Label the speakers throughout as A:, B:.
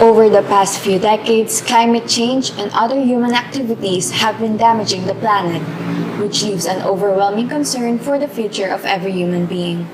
A: Over the past few decades, climate change and other human activities have been damaging the planet, which leaves an overwhelming concern for the future of every human being.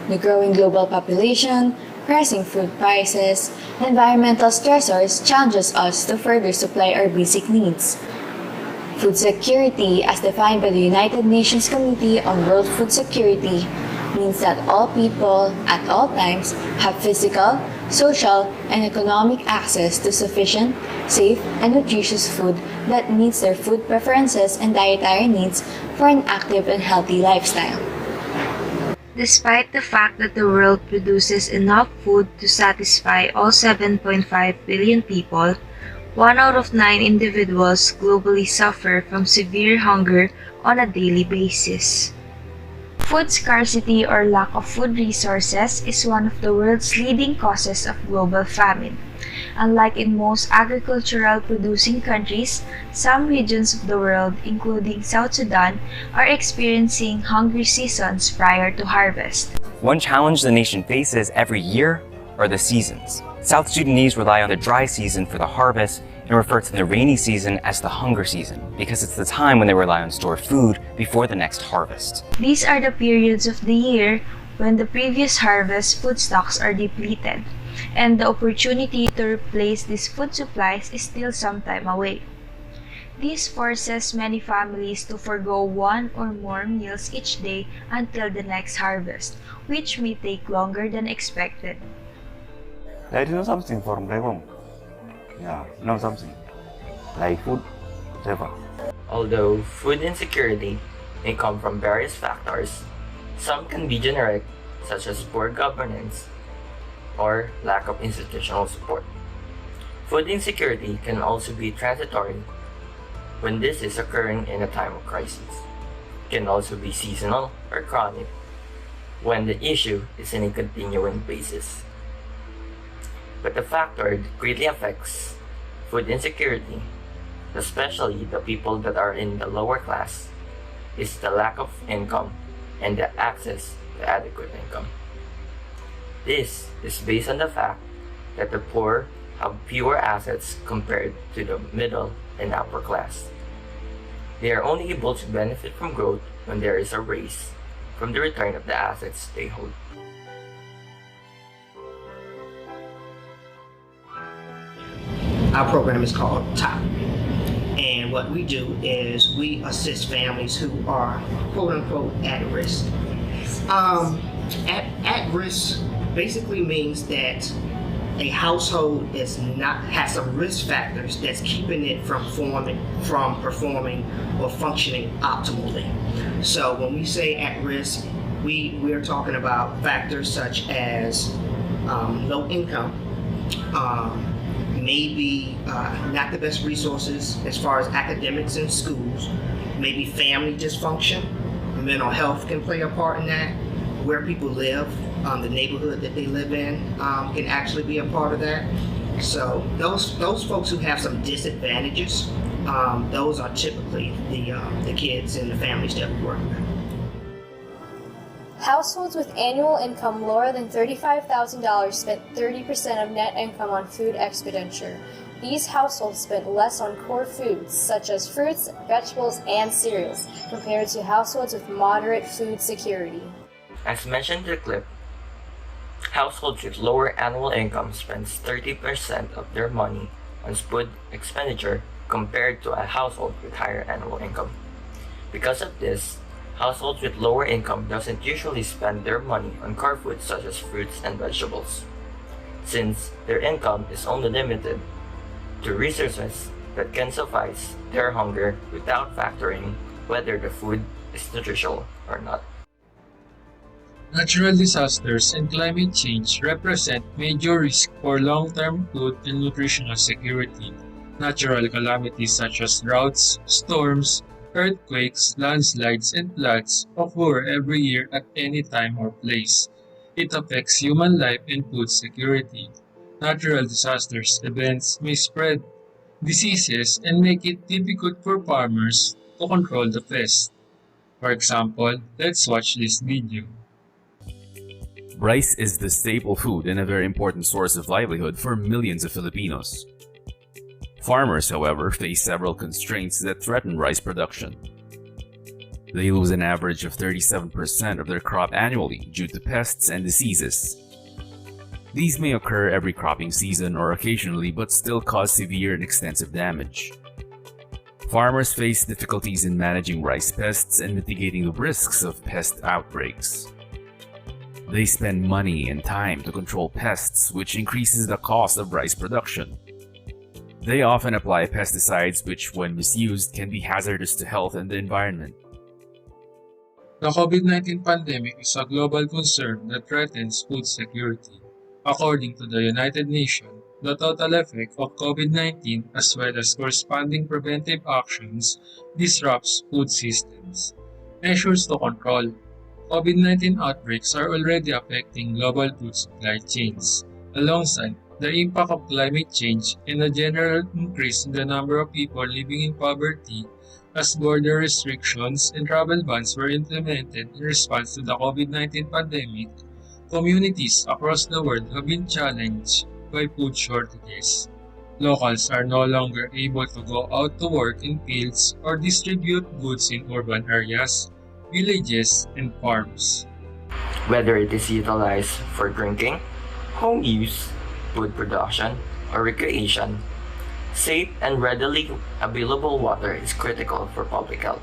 A: The growing global population, rising food prices, and environmental stressors challenges us to further supply our basic needs. Food security, as defined by the United Nations Committee on World Food Security, means that all people, at all times, have physical, social, and economic access to sufficient, safe, and nutritious food that meets their food preferences and dietary needs for an active and healthy lifestyle.
B: Despite the fact that the world produces enough food to satisfy all 7.5 billion people, 1 out of 9 individuals globally suffer from severe hunger on a daily basis. Food scarcity or lack of food resources is one of the world's leading causes of global famine. Unlike in most agricultural producing countries, some regions of the world, including South Sudan, are experiencing hungry seasons prior to harvest.
C: One challenge the nation faces every year are the seasons. South Sudanese rely on the dry season for the harvest and refer to the rainy season as the hunger season because it's the time when they rely on stored food before the next harvest.
B: These are the periods of the year when the previous harvest food stocks are depleted, and the opportunity to replace these food supplies is still some time away. This forces many families to forgo one or more meals each day until the next harvest, which may take longer than expected.
D: There is something from the home. Yeah, no something. Like food, whatever.
E: Although food insecurity may come from various factors, some can be generic, such as poor governance or lack of institutional support. Food insecurity can also be transitory when this is occurring in a time of crisis. It can also be seasonal or chronic when the issue is in a continuing basis. But the factor that greatly affects food insecurity, especially the people that are in the lower class, is the lack of income and the access to adequate income. This is based on the fact that the poor have fewer assets compared to the middle and upper class. They are only able to benefit from growth when there is a raise from the return of the assets they hold.
F: Our program is called TOP, and what we do is we assist families who are quote-unquote at risk. At risk basically means that a household has some risk factors that's keeping it from performing or functioning optimally. So when we say at risk, we're talking about factors such as low income, maybe not the best resources as far as academics in schools, maybe family dysfunction, mental health can play a part in that, where people live, the neighborhood that they live in can actually be a part of that. So those folks who have some disadvantages, those are typically the kids and the families that we work with.
G: Households with annual income lower than $35,000 spent 30% of net income on food expenditure. These households spent less on core foods, such as fruits, vegetables, and cereals, compared to households with moderate food security.
E: As mentioned in the clip, households with lower annual income spends 30% of their money on food expenditure compared to a household with higher annual income. Because of this, households with lower income doesn't usually spend their money on core foods such as fruits and vegetables, since their income is only limited to resources that can suffice their hunger without factoring whether the food is nutritional or not.
H: Natural disasters and climate change represent major risk for long-term food and nutritional security. Natural calamities such as droughts, storms, earthquakes, landslides, and floods occur every year at any time or place. It affects human life and food security. Natural disasters events may spread diseases and make it difficult for farmers to control the pest. For example, let's watch this video.
I: Rice is the staple food and a very important source of livelihood for millions of Filipinos. Farmers, however, face several constraints that threaten rice production. They lose an average of 37% of their crop annually due to pests and diseases. These may occur every cropping season or occasionally, but still cause severe and extensive damage. Farmers face difficulties in managing rice pests and mitigating the risks of pest outbreaks. They spend money and time to control pests, which increases the cost of rice production. They often apply pesticides which, when misused, can be hazardous to health and the environment.
H: The COVID-19 pandemic is a global concern that threatens food security. According to the United Nations, the total effect of COVID-19 as well as corresponding preventive actions disrupts food systems. Measures to control COVID-19 outbreaks are already affecting global food supply chains, alongside the impact of climate change and a general increase in the number of people living in poverty as border restrictions and travel bans were implemented in response to the COVID-19 pandemic. Communities across the world have been challenged by food shortages. Locals are no longer able to go out to work in fields or distribute goods in urban areas, villages, and farms.
E: Whether it is utilized for drinking, home use, food production, or recreation, safe and readily available water is critical for public health.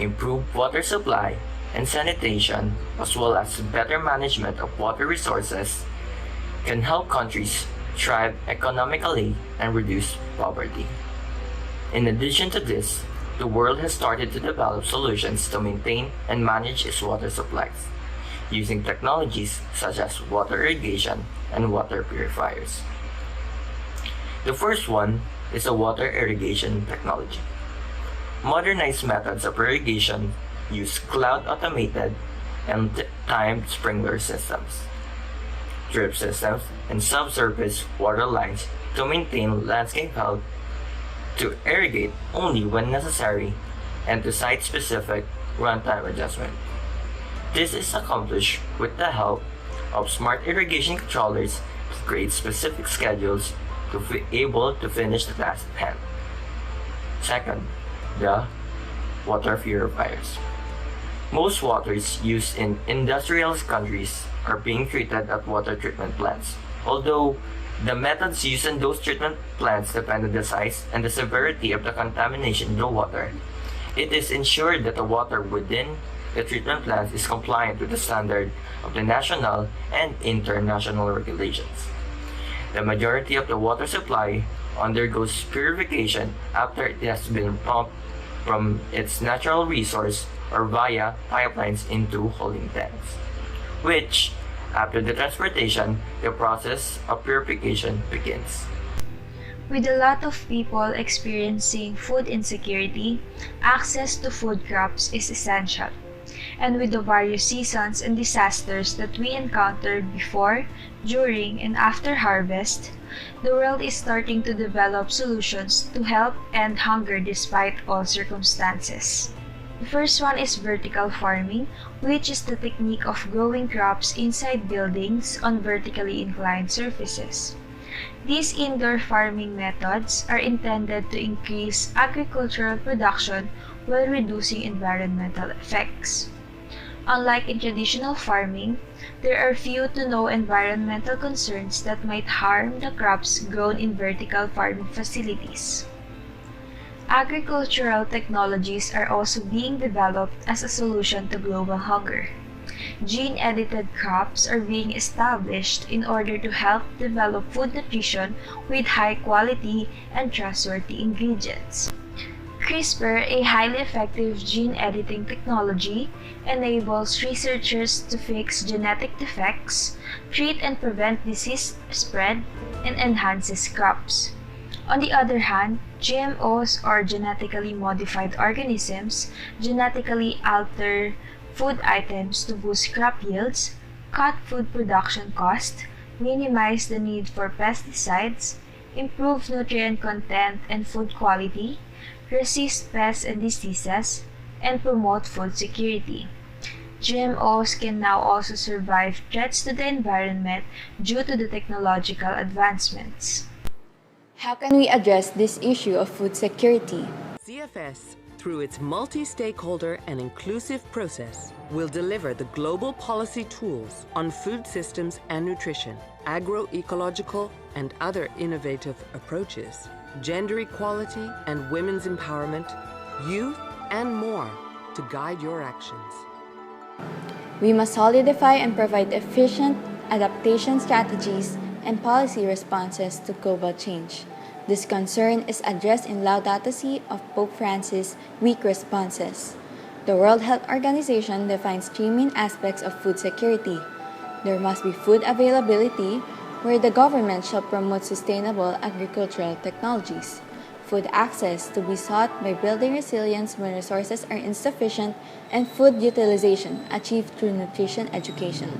E: Improved water supply and sanitation, as well as better management of water resources, can help countries thrive economically and reduce poverty. In addition to this, the world has started to develop solutions to maintain and manage its water supplies, using technologies such as water irrigation and water purifiers. The first one is a water irrigation technology. Modernized methods of irrigation use cloud-automated and timed sprinkler systems, drip systems, and subsurface water lines to maintain landscape health, to irrigate only when necessary, and to site-specific runtime adjustment. This is accomplished with the help of smart irrigation controllers to create specific schedules to be able to finish the task at hand. Second, the water purifiers. Most waters used in industrialized countries are being treated at water treatment plants. Although the methods used in those treatment plants depend on the size and the severity of the contamination in the water, it is ensured that the water within the treatment plants is compliant with the standard of the national and international regulations. The majority of the water supply undergoes purification after it has been pumped from its natural resource or via pipelines into holding tanks, which, after the transportation, the process of purification begins.
B: With a lot of people experiencing food insecurity, access to food crops is essential. And with the various seasons and disasters that we encountered before, during, and after harvest, the world is starting to develop solutions to help end hunger despite all circumstances. The first one is vertical farming, which is the technique of growing crops inside buildings on vertically inclined surfaces. These indoor farming methods are intended to increase agricultural production while reducing environmental effects. Unlike in traditional farming, there are few to no environmental concerns that might harm the crops grown in vertical farming facilities. Agricultural technologies are also being developed as a solution to global hunger. Gene-edited crops are being established in order to help develop food nutrition with high quality and trustworthy ingredients. CRISPR, a highly effective gene editing technology, enables researchers to fix genetic defects, treat and prevent disease spread, and enhances crops. On the other hand, GMOs, or genetically modified organisms, genetically alter food items to boost crop yields, cut food production costs, minimize the need for pesticides, improve nutrient content and food quality, resist pests and diseases, and promote food security. GMOs can now also survive threats to the environment due to the technological advancements.
A: How can we address this issue of food security?
J: CFS, through its multi-stakeholder and inclusive process, will deliver the global policy tools on food systems and nutrition, agroecological and other innovative approaches, gender equality and women's empowerment, youth, and more to guide your actions.
A: We must solidify and provide efficient adaptation strategies and policy responses to global change. This concern is addressed in Laudato Si of Pope Francis' Week Responses. The World Health Organization defines three main aspects of food security. There must be food availability, where the government shall promote sustainable agricultural technologies. Food access to be sought by building resilience when resources are insufficient, and food utilization achieved through nutrition education.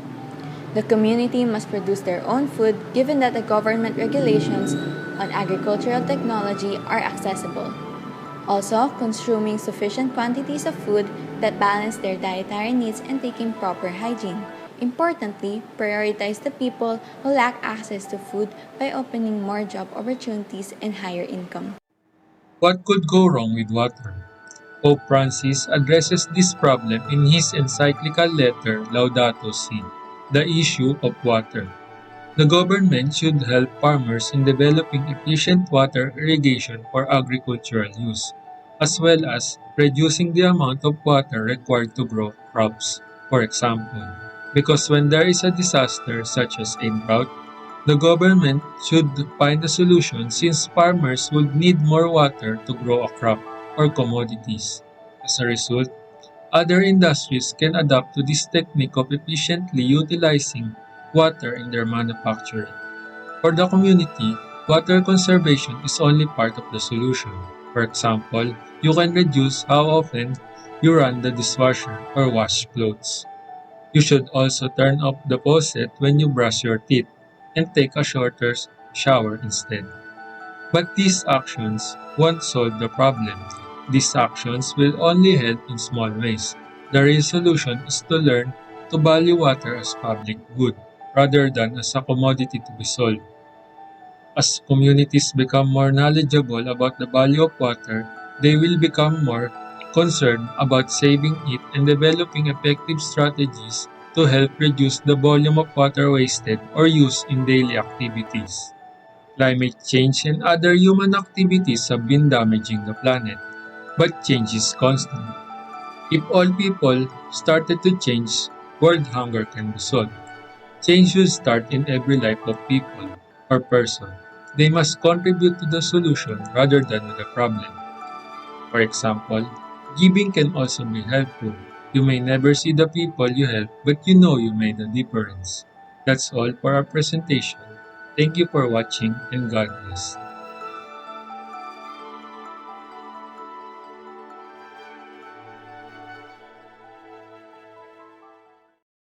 A: The community must produce their own food given that the government regulations on agricultural technology are accessible. Also, consuming sufficient quantities of food that balance their dietary needs and taking proper hygiene. Importantly, prioritize the people who lack access to food by opening more job opportunities and higher income.
H: What could go wrong with water? Pope Francis addresses this problem in his encyclical letter Laudato Si, the issue of water. The government should help farmers in developing efficient water irrigation for agricultural use, as well as reducing the amount of water required to grow crops. For example, because when there is a disaster such as a drought, the government should find a solution since farmers would need more water to grow a crop or commodities. As a result, other industries can adapt to this technique of efficiently utilizing water in their manufacturing. For the community, water conservation is only part of the solution. For example, you can reduce how often you run the dishwasher or wash clothes. You should also turn off the faucet when you brush your teeth and take a shorter shower instead. But these actions won't solve the problem. These actions will only help in small ways. The real solution is to learn to value water as public good rather than as a commodity to be sold. As communities become more knowledgeable about the value of water, they will become more concerned about saving it and developing effective strategies to help reduce the volume of water wasted or used in daily activities. Climate change and other human activities have been damaging the planet, but change is constant. If all people started to change, world hunger can be solved. Change should start in every life of people or person. They must contribute to the solution rather than to the problem. For example, giving can also be helpful. You may never see the people you help, but you know you made a difference. That's all for our presentation. Thank you for watching and God bless.